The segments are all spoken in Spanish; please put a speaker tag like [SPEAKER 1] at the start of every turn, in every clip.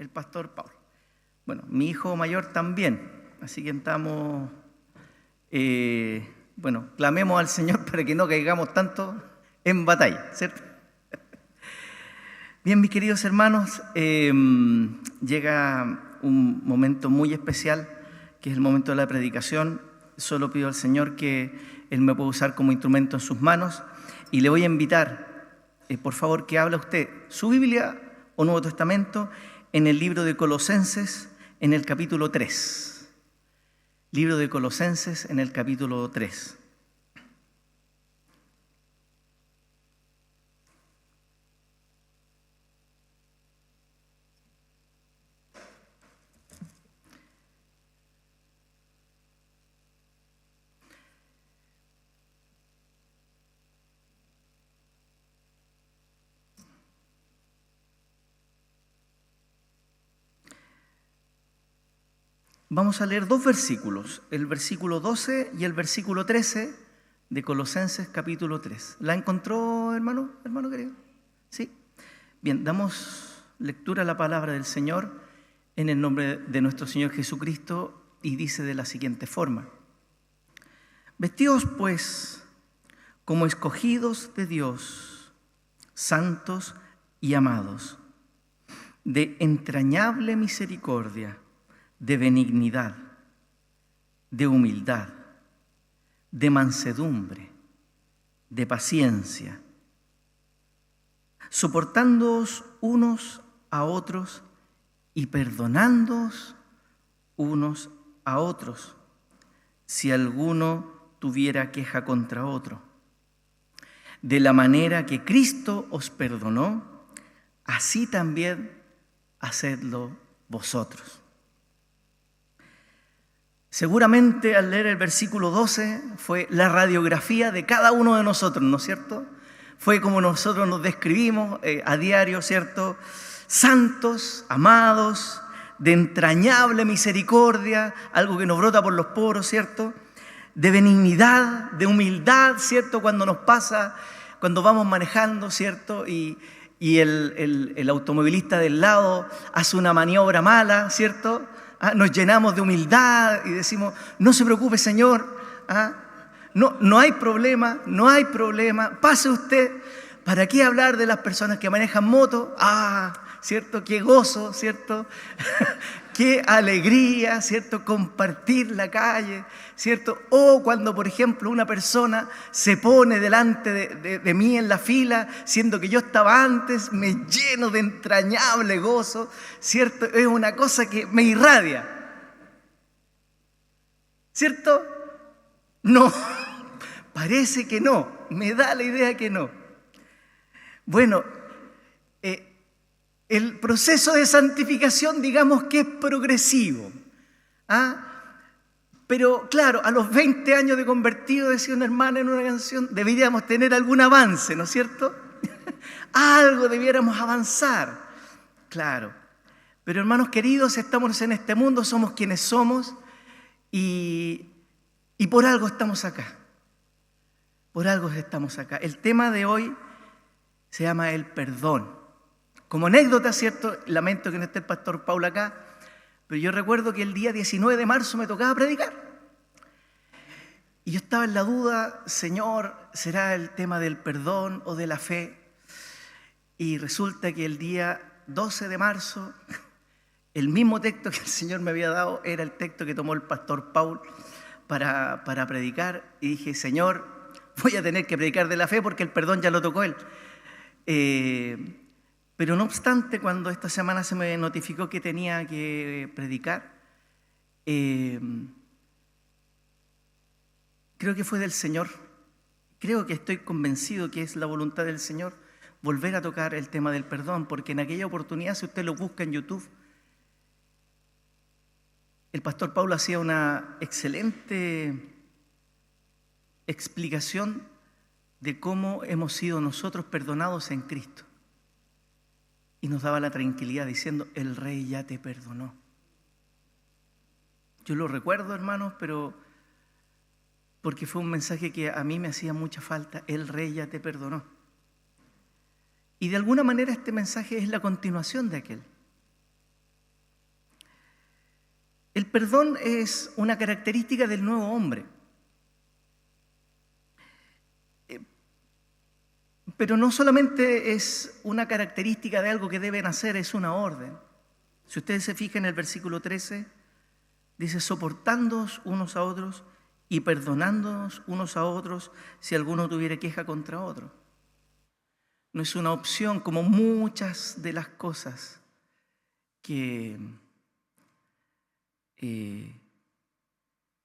[SPEAKER 1] el pastor Paulo. Bueno, mi hijo mayor también, así que estamos, clamemos al Señor para que no caigamos tanto en batalla, ¿cierto? Bien, mis queridos hermanos, llega un momento muy especial, que es el momento de la predicación. Solo pido al Señor que Él me pueda usar como instrumento en sus manos y le voy a invitar, por favor, que habla usted su Biblia o Nuevo Testamento en el libro de Colosenses, en el capítulo 3. Libro de Colosenses en el capítulo 3. Vamos a leer dos versículos, el versículo 12 y el versículo 13 de Colosenses capítulo 3. ¿La encontró, hermano querido? ¿Sí? Bien, damos lectura a la palabra del Señor en el nombre de nuestro Señor Jesucristo y dice de la siguiente forma: Vestidos pues como escogidos de Dios, santos y amados, de entrañable misericordia, de benignidad, de humildad, de mansedumbre, de paciencia, soportándoos unos a otros y perdonándoos unos a otros, si alguno tuviera queja contra otro. De la manera que Cristo os perdonó, así también hacedlo vosotros. Seguramente al leer el versículo 12 fue la radiografía de cada uno de nosotros, ¿no es cierto? Fue como nosotros nos describimos a diario, ¿cierto? Santos, amados, de entrañable misericordia, algo que nos brota por los poros, ¿cierto? De benignidad, de humildad, ¿cierto? Cuando nos pasa, cuando vamos manejando, ¿cierto? Y el automovilista del lado hace una maniobra mala, ¿cierto? Nos llenamos de humildad y decimos, no se preocupe, Señor, no hay problema, pase usted. ¿Para qué hablar de las personas que manejan moto? ¿Cierto? Qué gozo, ¿cierto? Qué alegría, ¿cierto? Compartir la calle, ¿cierto? O cuando, por ejemplo, una persona se pone delante de mí en la fila, siendo que yo estaba antes, me lleno de entrañable gozo, ¿cierto? Es una cosa que me irradia, ¿cierto? No, parece que no, me da la idea que no. Bueno, el proceso de santificación, digamos que es progresivo. Pero claro, a los 20 años de convertido, decía una hermana en una canción, deberíamos tener algún avance, ¿no es cierto? Algo debiéramos avanzar. Claro. Pero hermanos queridos, estamos en este mundo, somos quienes somos y por algo estamos acá. Por algo estamos acá. El tema de hoy se llama el perdón. Como anécdota, ¿cierto? Lamento que no esté el pastor Paulo acá, pero yo recuerdo que el día 19 de marzo me tocaba predicar. Y yo estaba en la duda, Señor, ¿será el tema del perdón o de la fe? Y resulta que el día 12 de marzo, el mismo texto que el Señor me había dado era el texto que tomó el pastor Paulo para predicar. Y dije, Señor, voy a tener que predicar de la fe porque el perdón ya lo tocó Él. Pero no obstante, cuando esta semana se me notificó que tenía que predicar, creo que fue del Señor, creo que estoy convencido que es la voluntad del Señor volver a tocar el tema del perdón, porque en aquella oportunidad, si usted lo busca en YouTube, el pastor Paulo hacía una excelente explicación de cómo hemos sido nosotros perdonados en Cristo. Y nos daba la tranquilidad diciendo, el Rey ya te perdonó. Yo lo recuerdo, hermanos, pero porque fue un mensaje que a mí me hacía mucha falta. El Rey ya te perdonó. Y de alguna manera este mensaje es la continuación de aquel. El perdón es una característica del nuevo hombre. Pero no solamente es una característica de algo que deben hacer, es una orden. Si ustedes se fijan en el versículo 13, dice, soportándoos unos a otros y perdonándonos unos a otros si alguno tuviera queja contra otro. No es una opción como muchas de las cosas que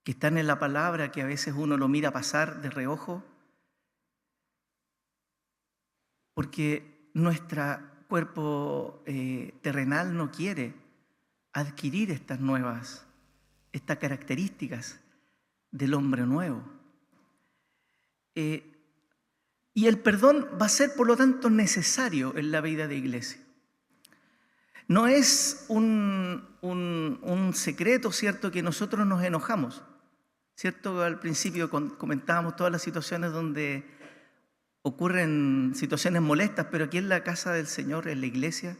[SPEAKER 1] están en la palabra, que a veces uno lo mira pasar de reojo, porque nuestro cuerpo terrenal no quiere adquirir estas características del hombre nuevo. Y el perdón va a ser, por lo tanto, necesario en la vida de iglesia. No es un secreto, ¿cierto?, que nosotros nos enojamos, ¿cierto? Al principio comentábamos todas las situaciones donde ocurren situaciones molestas, pero aquí en la casa del Señor, en la iglesia,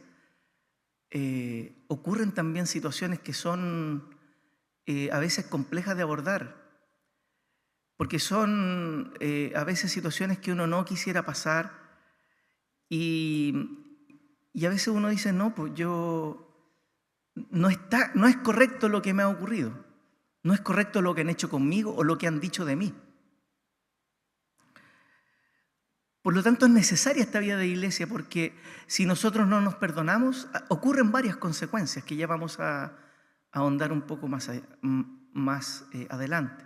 [SPEAKER 1] ocurren también situaciones que son a veces complejas de abordar, porque son a veces situaciones que uno no quisiera pasar y a veces uno dice, no, pues no es correcto lo que me ha ocurrido, no es correcto lo que han hecho conmigo o lo que han dicho de mí. Por lo tanto, es necesaria esta vida de iglesia, porque si nosotros no nos perdonamos, ocurren varias consecuencias que ya vamos a ahondar un poco más adelante.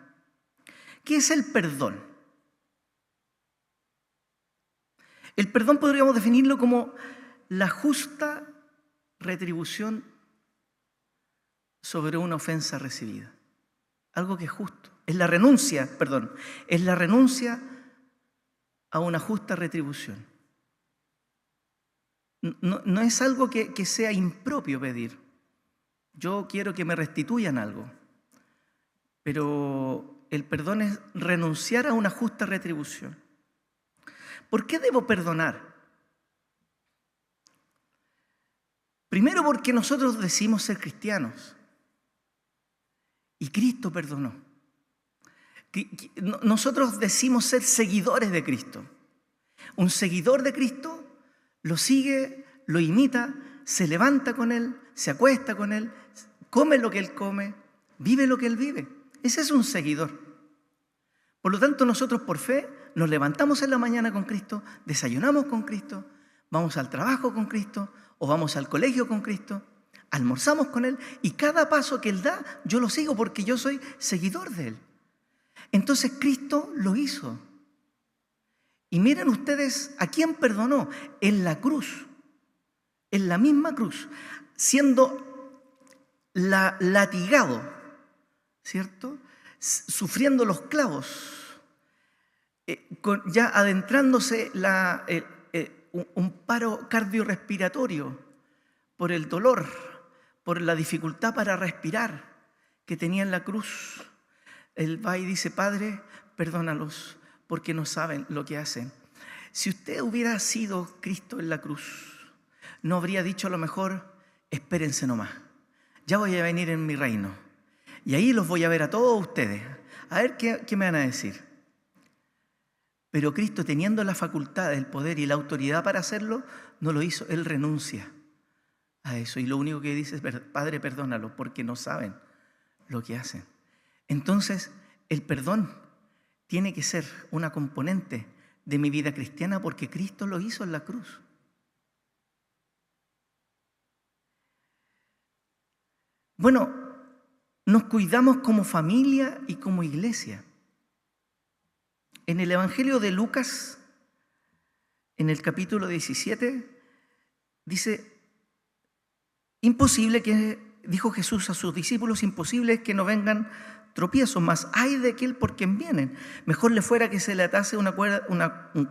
[SPEAKER 1] ¿Qué es el perdón? El perdón podríamos definirlo como la justa retribución sobre una ofensa recibida. Algo que es justo. Es la renuncia a una justa retribución. No es algo que sea impropio pedir. Yo quiero que me restituyan algo, pero el perdón es renunciar a una justa retribución. ¿Por qué debo perdonar? Primero, porque nosotros decimos ser cristianos y Cristo perdonó. Nosotros decimos ser seguidores de Cristo. Un seguidor de Cristo lo sigue, lo imita, se levanta con Él, se acuesta con Él, come lo que Él come, vive lo que Él vive. Ese es un seguidor. Por lo tanto, nosotros por fe nos levantamos en la mañana con Cristo, desayunamos con Cristo, vamos al trabajo con Cristo o vamos al colegio con Cristo, almorzamos con Él y cada paso que Él da yo lo sigo porque yo soy seguidor de Él. Entonces Cristo lo hizo. Y miren ustedes a quién perdonó. En la cruz, en la misma cruz, siendo latigado, ¿cierto? Sufriendo los clavos, ya adentrándose un paro cardiorrespiratorio por el dolor, por la dificultad para respirar que tenía en la cruz. Él va y dice, Padre, perdónalos porque no saben lo que hacen. Si usted hubiera sido Cristo en la cruz, no habría dicho a lo mejor, espérense nomás, ya voy a venir en mi reino y ahí los voy a ver a todos ustedes, a ver qué me van a decir. Pero Cristo, teniendo la facultad, el poder y la autoridad para hacerlo, no lo hizo. Él renuncia a eso y lo único que dice es, Padre, perdónalos porque no saben lo que hacen. Entonces, el perdón tiene que ser una componente de mi vida cristiana porque Cristo lo hizo en la cruz. Bueno, nos cuidamos como familia y como iglesia. En el Evangelio de Lucas, en el capítulo 17, dice, dijo Jesús a sus discípulos, imposible es que no vengan tropiezos, más ay de aquel por quien vienen. Mejor le fuera que se le atase un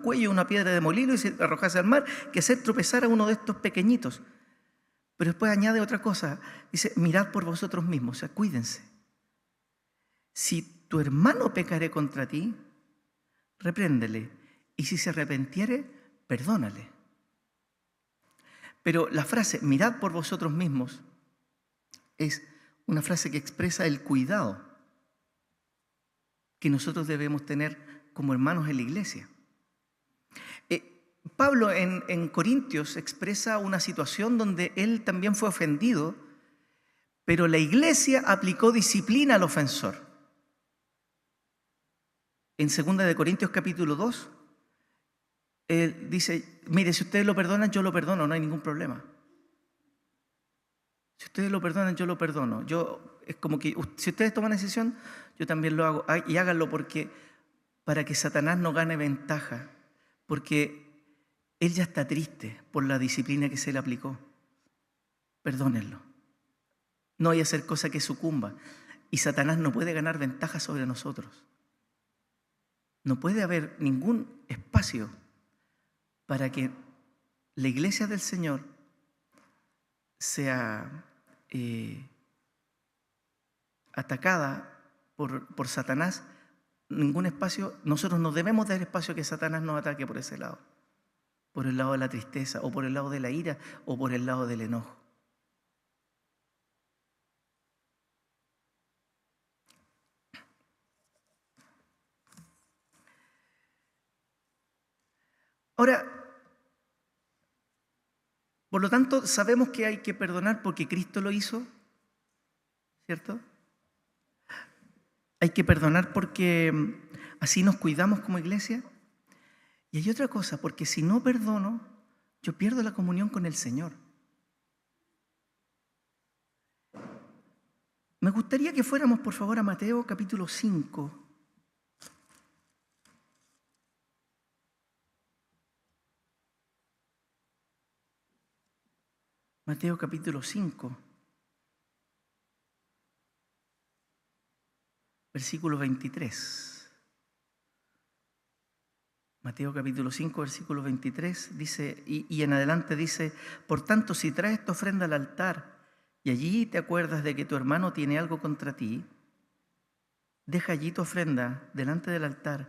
[SPEAKER 1] cuello, una piedra de molino y se arrojase al mar, que hacer tropezar a uno de estos pequeñitos. Pero después añade otra cosa, dice, mirad por vosotros mismos, o sea, cuídense. Si tu hermano pecare contra ti, repréndele, y si se arrepintiere, perdónale. Pero la frase, mirad por vosotros mismos, es una frase que expresa el cuidado que nosotros debemos tener como hermanos en la iglesia. Pablo en Corintios expresa una situación donde él también fue ofendido, pero la iglesia aplicó disciplina al ofensor. En 2 de Corintios capítulo 2, él dice, mire, si ustedes lo perdonan, yo lo perdono, no hay ningún problema. Si ustedes lo perdonan, yo lo perdono. Es como que si ustedes toman decisión, yo también lo hago. Y háganlo para que Satanás no gane ventaja, porque él ya está triste por la disciplina que se le aplicó. Perdónenlo. No vaya a hacer cosa que sucumba. Y Satanás no puede ganar ventaja sobre nosotros. No puede haber ningún espacio para que la iglesia del Señor sea atacada por Satanás. Ningún espacio. Nosotros no debemos dar espacio a que Satanás nos ataque por ese lado. Por el lado de la tristeza, o por el lado de la ira, o por el lado del enojo. Ahora, por lo tanto, sabemos que hay que perdonar porque Cristo lo hizo, ¿cierto? Hay que perdonar porque así nos cuidamos como iglesia. Y hay otra cosa, porque si no perdono, yo pierdo la comunión con el Señor. Me gustaría que fuéramos, por favor, a Mateo capítulo 5. Mateo capítulo 5, versículo 23. Mateo capítulo 5, versículo 23 dice, y en adelante dice, por tanto, si traes tu ofrenda al altar y allí te acuerdas de que tu hermano tiene algo contra ti, deja allí tu ofrenda delante del altar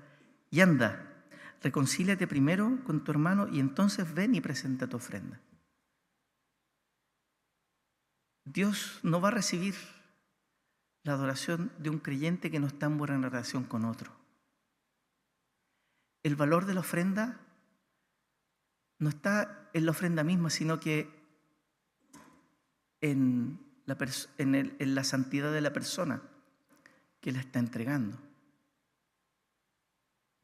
[SPEAKER 1] y anda, reconcíliate primero con tu hermano y entonces ven y presenta tu ofrenda. Dios no va a recibir la adoración de un creyente que no está en buena relación con otro. El valor de la ofrenda no está en la ofrenda misma, sino que en la santidad de la persona que la está entregando.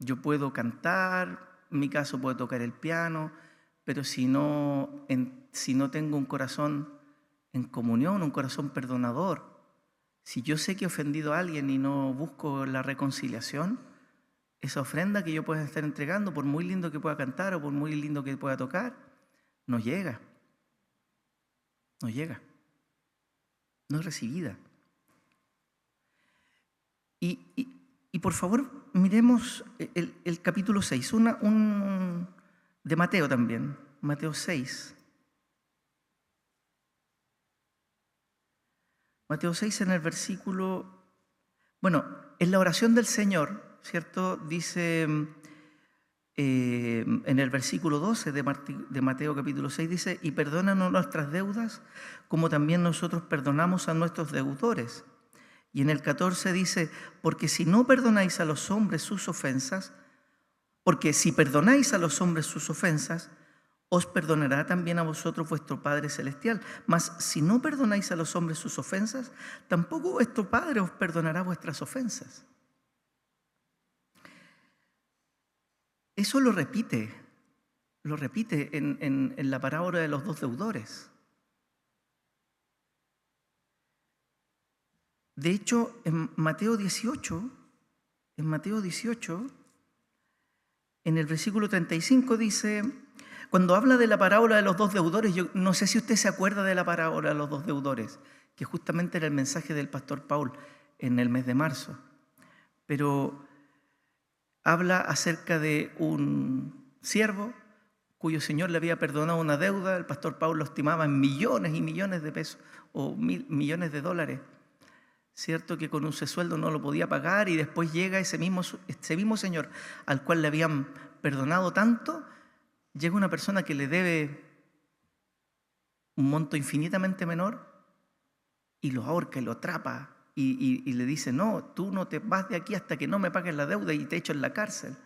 [SPEAKER 1] Yo puedo cantar, en mi caso puedo tocar el piano, pero si no tengo un corazón en comunión, un corazón perdonador, si yo sé que he ofendido a alguien y no busco la reconciliación, esa ofrenda que yo pueda estar entregando, por muy lindo que pueda cantar o por muy lindo que pueda tocar, no llega. No llega. No es recibida. Y por favor, miremos el capítulo 6, de Mateo también, Mateo 6. Mateo 6 en el versículo, en la oración del Señor, ¿cierto? Dice en el versículo 12 de Mateo capítulo 6, dice, y perdónanos nuestras deudas como también nosotros perdonamos a nuestros deudores. Y en el 14 dice, porque si perdonáis a los hombres sus ofensas, os perdonará también a vosotros vuestro Padre Celestial. Mas si no perdonáis a los hombres sus ofensas, tampoco vuestro Padre os perdonará vuestras ofensas. Eso lo repite en la parábola de los dos deudores. De hecho, en Mateo 18, en el versículo 35 dice, cuando habla de la parábola de los dos deudores, yo no sé si usted se acuerda de la parábola de los dos deudores, que justamente era el mensaje del pastor Paul en el mes de marzo, pero habla acerca de un siervo cuyo señor le había perdonado una deuda. El pastor Paul lo estimaba en millones y millones de pesos o millones de dólares, ¿cierto? Que con un sueldo no lo podía pagar, y después llega ese mismo señor al cual le habían perdonado tanto, llega una persona que le debe un monto infinitamente menor y lo ahorca y lo atrapa y le dice, no, tú no te vas de aquí hasta que no me pagues la deuda y te echo en la cárcel.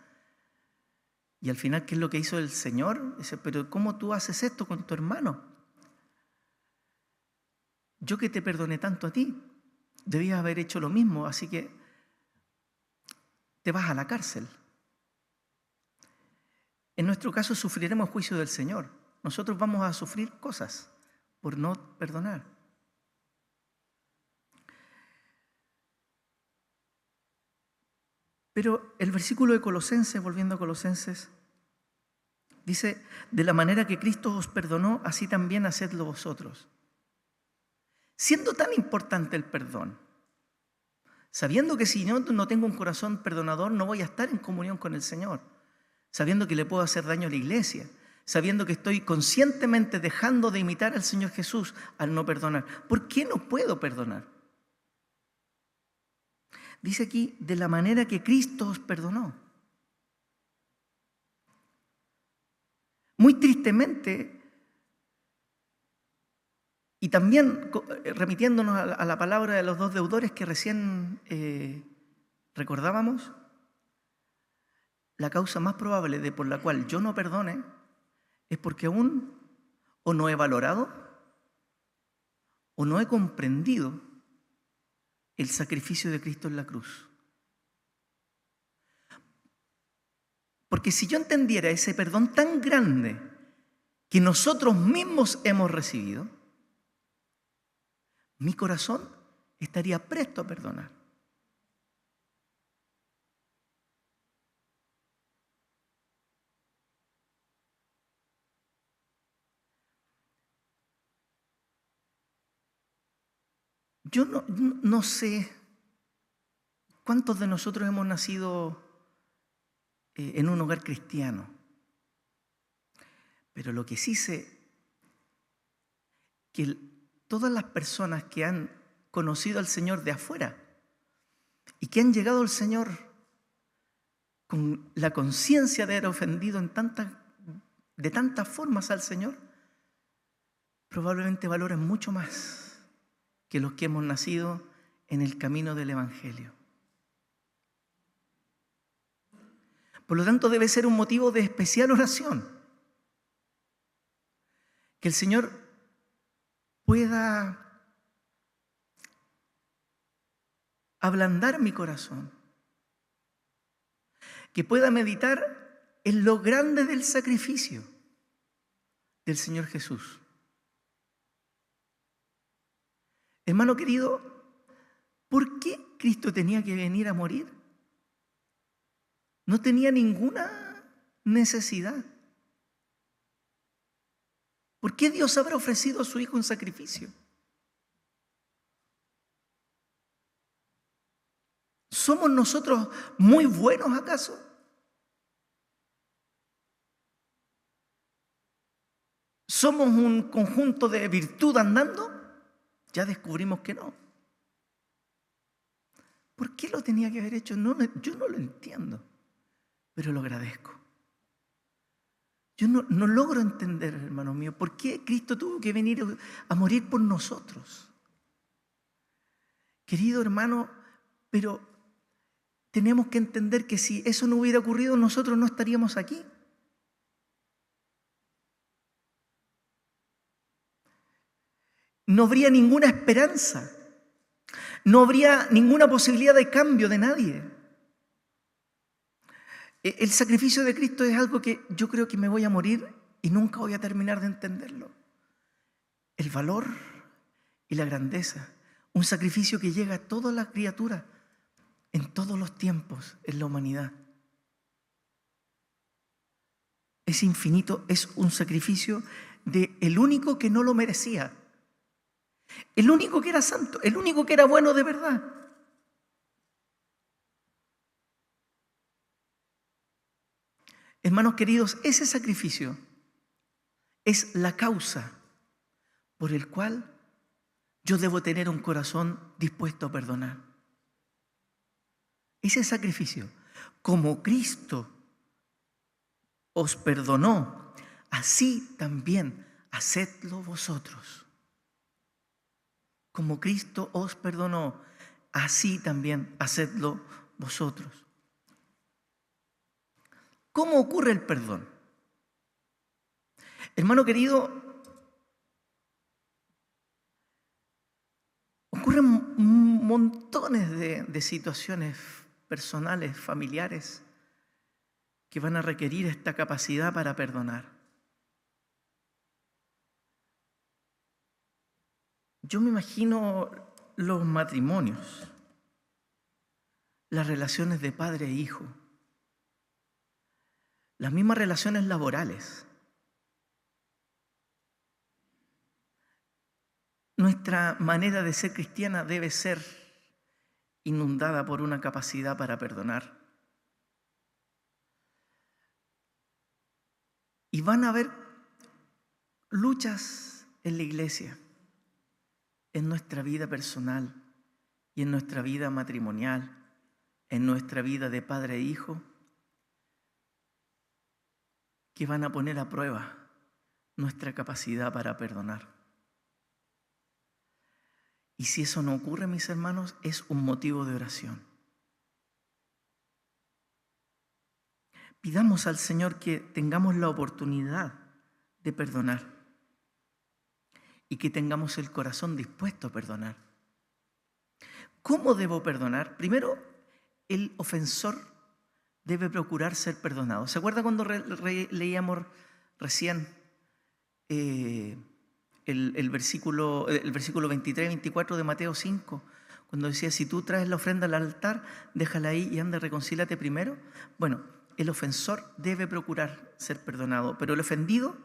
[SPEAKER 1] Y al final, ¿qué es lo que hizo el Señor? Dice, pero ¿cómo tú haces esto con tu hermano? Yo que te perdoné tanto a ti, debías haber hecho lo mismo, así que te vas a la cárcel. En nuestro caso sufriremos juicio del Señor. Nosotros vamos a sufrir cosas por no perdonar. Pero el versículo de Colosenses, volviendo a Colosenses, dice, de la manera que Cristo os perdonó, así también hacedlo vosotros. Siendo tan importante el perdón, sabiendo que si yo no tengo un corazón perdonador, no voy a estar en comunión con el Señor, sabiendo que le puedo hacer daño a la iglesia, sabiendo que estoy conscientemente dejando de imitar al Señor Jesús al no perdonar. ¿Por qué no puedo perdonar? Dice aquí, de la manera que Cristo os perdonó. Muy tristemente, y también remitiéndonos a la palabra de los dos deudores que recién recordábamos, la causa más probable de por la cual yo no perdone es porque aún o no he valorado o no he comprendido el sacrificio de Cristo en la cruz. Porque si yo entendiera ese perdón tan grande que nosotros mismos hemos recibido, mi corazón estaría presto a perdonar. Yo no sé cuántos de nosotros hemos nacido en un hogar cristiano, pero lo que sí sé, que todas las personas que han conocido al Señor de afuera y que han llegado al Señor con la conciencia de haber ofendido de tantas formas al Señor, probablemente valoran mucho más que los que hemos nacido en el camino del Evangelio. Por lo tanto, debe ser un motivo de especial oración. Que el Señor pueda ablandar mi corazón. Que pueda meditar en lo grande del sacrificio del Señor Jesús. Hermano querido, ¿por qué Cristo tenía que venir a morir? No tenía ninguna necesidad. ¿Por qué Dios habrá ofrecido a su Hijo un sacrificio? ¿Somos nosotros muy buenos acaso? ¿Somos un conjunto de virtud andando? Ya descubrimos que no. ¿Por qué lo tenía que haber hecho? Yo no lo entiendo, pero lo agradezco. Yo no logro entender, hermano mío, por qué Cristo tuvo que venir a morir por nosotros. Querido hermano, pero tenemos que entender que si eso no hubiera ocurrido, nosotros no estaríamos aquí. No habría ninguna esperanza. No habría ninguna posibilidad de cambio de nadie. El sacrificio de Cristo es algo que yo creo que me voy a morir y nunca voy a terminar de entenderlo. El valor y la grandeza. Un sacrificio que llega a todas las criaturas en todos los tiempos en la humanidad. Es infinito, es un sacrificio de el único que no lo merecía. El único que era santo, el único que era bueno de verdad. Hermanos queridos, ese sacrificio es la causa por el cual yo debo tener un corazón dispuesto a perdonar. Ese sacrificio, como Cristo os perdonó, así también hacedlo vosotros. Como Cristo os perdonó, así también hacedlo vosotros. ¿Cómo ocurre el perdón? Hermano querido, ocurren montones de situaciones personales, familiares, que van a requerir esta capacidad para perdonar. Yo me imagino los matrimonios, las relaciones de padre e hijo, las mismas relaciones laborales. Nuestra manera de ser cristiana debe ser inundada por una capacidad para perdonar. Y van a haber luchas en la iglesia, en nuestra vida personal y en nuestra vida matrimonial, en nuestra vida de padre e hijo, que van a poner a prueba nuestra capacidad para perdonar. Y si eso no ocurre, mis hermanos, es un motivo de oración. Pidamos al Señor que tengamos la oportunidad de perdonar y que tengamos el corazón dispuesto a perdonar. ¿Cómo debo perdonar? Primero, el ofensor debe procurar ser perdonado. ¿Se acuerda cuando leíamos recién el versículo 23 y 24 de Mateo 5? Cuando decía, si tú traes la ofrenda al altar, déjala ahí y anda, reconcílate primero. Bueno, el ofensor debe procurar ser perdonado, pero el ofendido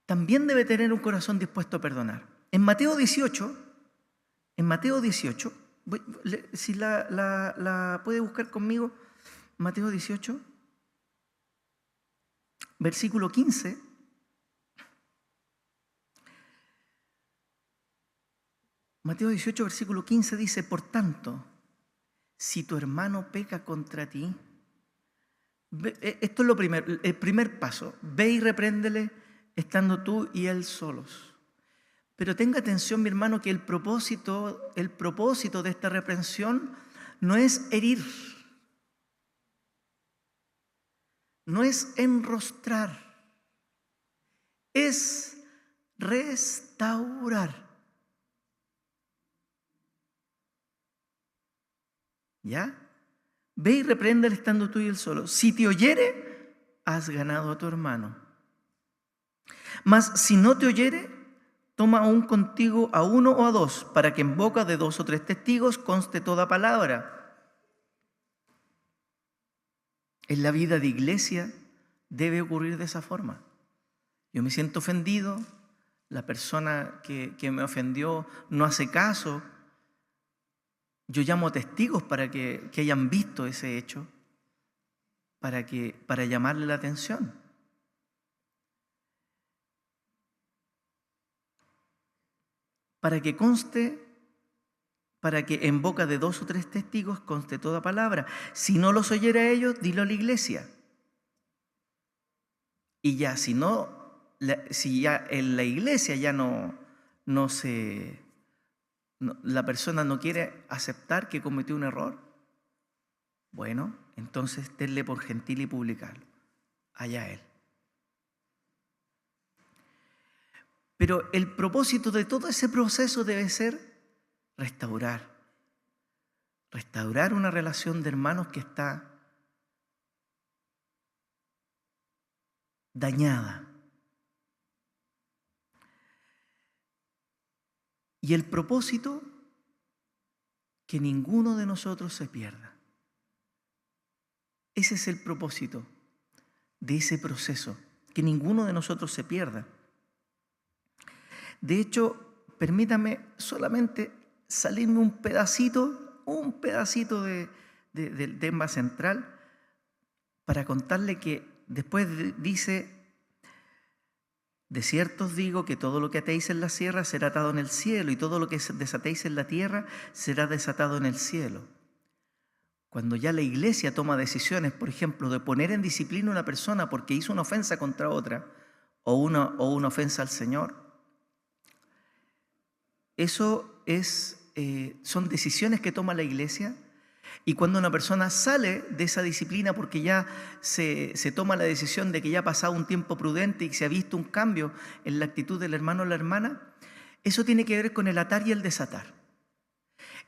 [SPEAKER 1] también debe tener un corazón dispuesto a perdonar. En Mateo 18, si la puede buscar conmigo, Mateo 18, versículo 15. Mateo 18, versículo 15 dice, por tanto, si tu hermano peca contra ti, esto es lo primero, el primer paso, ve y repréndele estando tú y él solos. Pero tenga atención, mi hermano, que el propósito de esta reprensión no es herir, no es enrostrar, es restaurar. ¿Ya? Ve y repréndele estando tú y él solo. Si te oyere, has ganado a tu hermano. Mas si no te oyere, toma aún contigo a uno o a dos, para que en boca de 2 o 3 testigos conste toda palabra. En la vida de iglesia debe ocurrir de esa forma. Yo me siento ofendido, la persona que me ofendió no hace caso. Yo llamo a testigos para que hayan visto ese hecho, para llamarle la atención. Para que en boca de 2 o 3 testigos conste toda palabra. Si no los oyera a ellos, dilo a la iglesia. Y ya, si ya en la iglesia ya la persona no quiere aceptar que cometió un error, bueno, entonces tenle por gentil y publicarlo. Allá él. Pero el propósito de todo ese proceso debe ser restaurar una relación de hermanos que está dañada. Y el propósito, que ninguno de nosotros se pierda. Ese es el propósito de ese proceso, que ninguno de nosotros se pierda. De hecho, permítame solamente salirme un pedacito del tema central para contarle que después dice, de cierto os digo que todo lo que atéis en la tierra será atado en el cielo, y todo lo que desatéis en la tierra será desatado en el cielo. Cuando ya la iglesia toma decisiones, por ejemplo, de poner en disciplina a una persona porque hizo una ofensa contra otra, o una ofensa al Señor, eso son decisiones que toma la iglesia. Y cuando una persona sale de esa disciplina porque ya se toma la decisión de que ya ha pasado un tiempo prudente y se ha visto un cambio en la actitud del hermano o la hermana, eso tiene que ver con el atar y el desatar.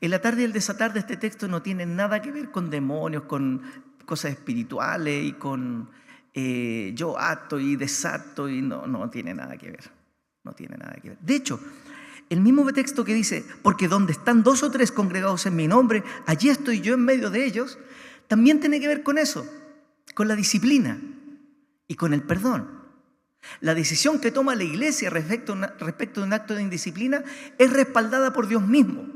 [SPEAKER 1] El atar y el desatar de este texto no tienen nada que ver con demonios, con cosas espirituales y con yo ato y desato, y no tiene nada que ver. No tiene nada que ver. De hecho, el mismo texto que dice, porque donde están 2 o 3 congregados en mi nombre, allí estoy yo en medio de ellos, también tiene que ver con eso, con la disciplina y con el perdón. La decisión que toma la iglesia respecto de un acto de indisciplina es respaldada por Dios mismo.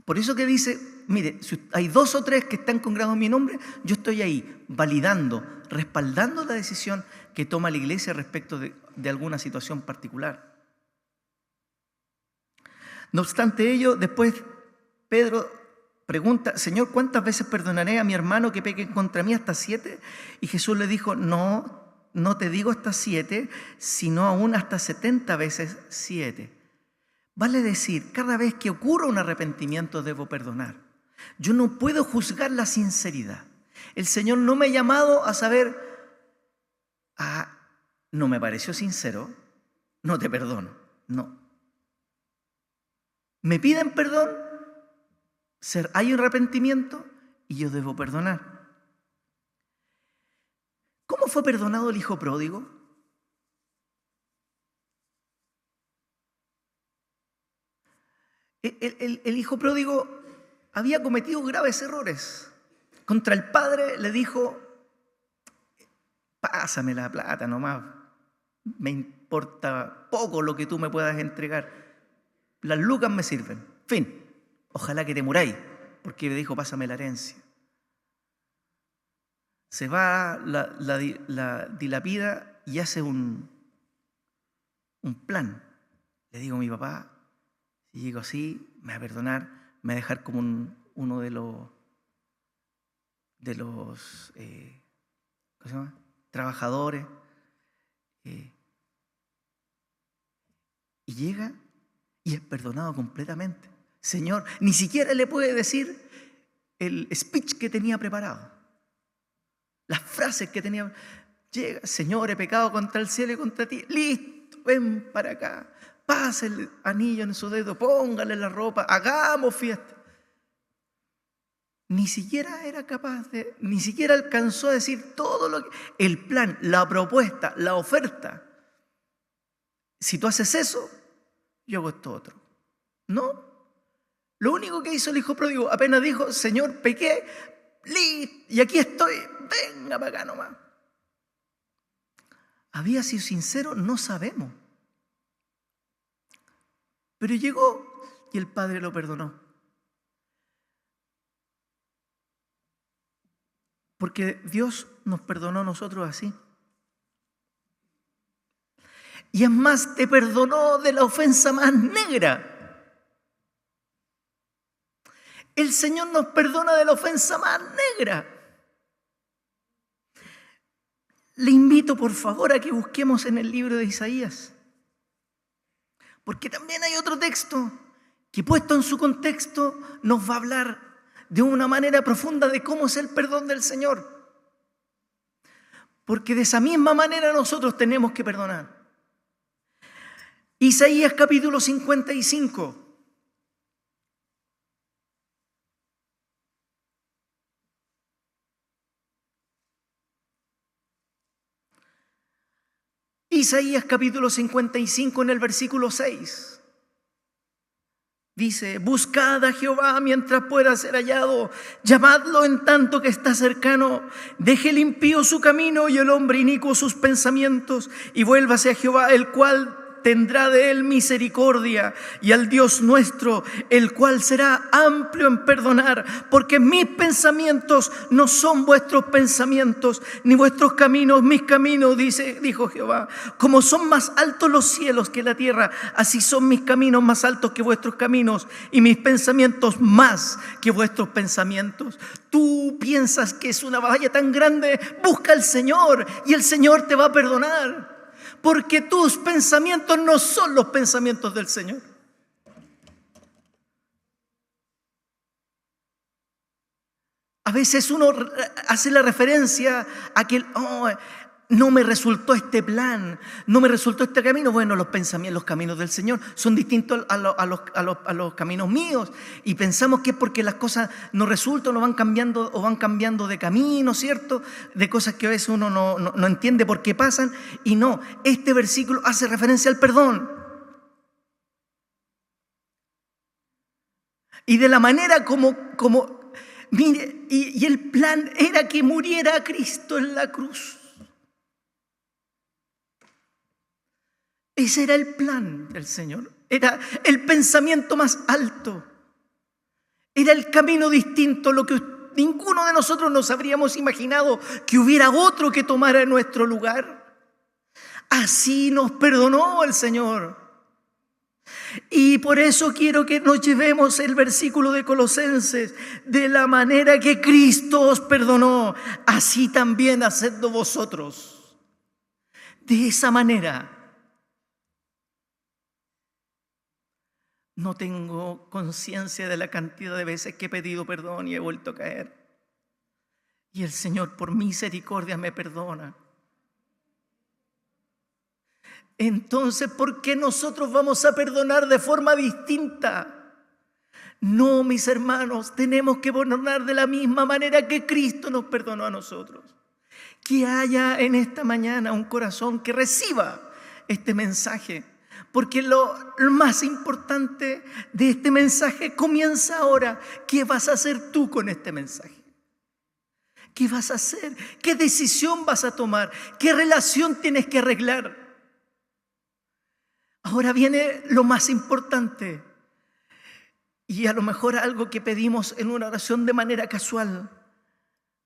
[SPEAKER 1] Por eso que dice, mire, si hay 2 o 3 que están congregados en mi nombre, yo estoy ahí validando, respaldando la decisión que toma la iglesia respecto de alguna situación particular. No obstante ello, después Pedro pregunta, Señor, ¿cuántas veces perdonaré a mi hermano que peque contra mí? ¿Hasta 7? Y Jesús le dijo, no te digo hasta 7, sino aún hasta 70 veces 7. Vale decir, cada vez que ocurra un arrepentimiento debo perdonar. Yo no puedo juzgar la sinceridad. El Señor no me ha llamado a saber, no me pareció sincero, no te perdono. No. Me piden perdón, hay un arrepentimiento y yo debo perdonar. ¿Cómo fue perdonado el hijo pródigo? El hijo pródigo había cometido graves errores. Contra el padre le dijo, pásame la plata nomás, me importa poco lo que tú me puedas entregar, las lucas me sirven, fin, ojalá que te muráis, porque le dijo, pásame la herencia. Se va, la dilapida y hace un plan. Le digo a mi papá, si llego así, me va a perdonar, me va a dejar como uno de los ¿cómo se llama? Trabajadores. Y llega y es perdonado completamente. Señor, ni siquiera le puede decir el speech que tenía preparado, las frases que tenía. Llega, Señor, he pecado contra el cielo y contra ti. Listo, ven para acá. Pase el anillo en su dedo, póngale la ropa, hagamos fiesta. Ni siquiera era capaz ni siquiera alcanzó a decir todo lo que, el plan, la propuesta, la oferta. Si tú haces eso, yo hago esto otro. No. Lo único que hizo el hijo pródigo, apenas dijo, Señor, pequé, listo, y aquí estoy, venga para acá nomás. ¿Había sido sincero? No sabemos. Pero llegó y el Padre lo perdonó. Porque Dios nos perdonó a nosotros así. Y es más, te perdonó de la ofensa más negra. El Señor nos perdona de la ofensa más negra. Le invito, por favor, a que busquemos en el libro de Isaías. Porque también hay otro texto que, puesto en su contexto, nos va a hablar de una manera profunda de cómo es el perdón del Señor. Porque de esa misma manera nosotros tenemos que perdonar. Isaías capítulo 55. Isaías capítulo 55 en el versículo 6. Dice, buscad a Jehová mientras pueda ser hallado, llamadlo en tanto que está cercano. Deje el impío su camino y el hombre inicuo sus pensamientos, y vuélvase a Jehová, el cual tendrá de él misericordia, y al Dios nuestro, el cual será amplio en perdonar, porque mis pensamientos no son vuestros pensamientos, ni vuestros caminos mis caminos, dijo Jehová. Como son más altos los cielos que la tierra, así son mis caminos más altos que vuestros caminos, y mis pensamientos más que vuestros pensamientos. Tú piensas que es una batalla tan grande, busca al Señor y el Señor te va a perdonar. porque tus pensamientos no son los pensamientos del Señor. A veces uno hace la referencia a que no me resultó este plan, no me resultó este camino. Bueno, los pensamientos, los caminos del Señor son distintos a los caminos míos, y pensamos que es porque las cosas no resultan o van cambiando de camino, ¿cierto? De cosas que a veces uno no entiende por qué pasan. Y no, este versículo hace referencia al perdón. Y de la manera como mire, y el plan era que muriera Cristo en la cruz. Ese era el plan del Señor. Era el pensamiento más alto. Era el camino distinto, lo que ninguno de nosotros nos habríamos imaginado, que hubiera otro que tomara nuestro lugar. Así nos perdonó el Señor. Y por eso quiero que nos llevemos el versículo de Colosenses: de la manera que Cristo os perdonó, así también hacedlo vosotros. De esa manera. No tengo conciencia de la cantidad de veces que he pedido perdón y he vuelto a caer. Y el Señor, por misericordia, me perdona. Entonces, ¿por qué nosotros vamos a perdonar de forma distinta? No, mis hermanos, tenemos que perdonar de la misma manera que Cristo nos perdonó a nosotros. Que haya en esta mañana un corazón que reciba este mensaje. Porque lo más importante de este mensaje comienza ahora. ¿Qué vas a hacer tú con este mensaje? ¿Qué vas a hacer? ¿Qué decisión vas a tomar? ¿Qué relación tienes que arreglar? Ahora viene lo más importante. Y a lo mejor algo que pedimos en una oración de manera casual.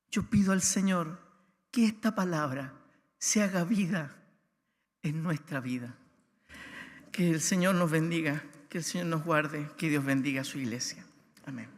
[SPEAKER 1] Yo pido al Señor que esta palabra se haga vida en nuestra vida. Que el Señor nos bendiga, que el Señor nos guarde, que Dios bendiga a su iglesia. Amén.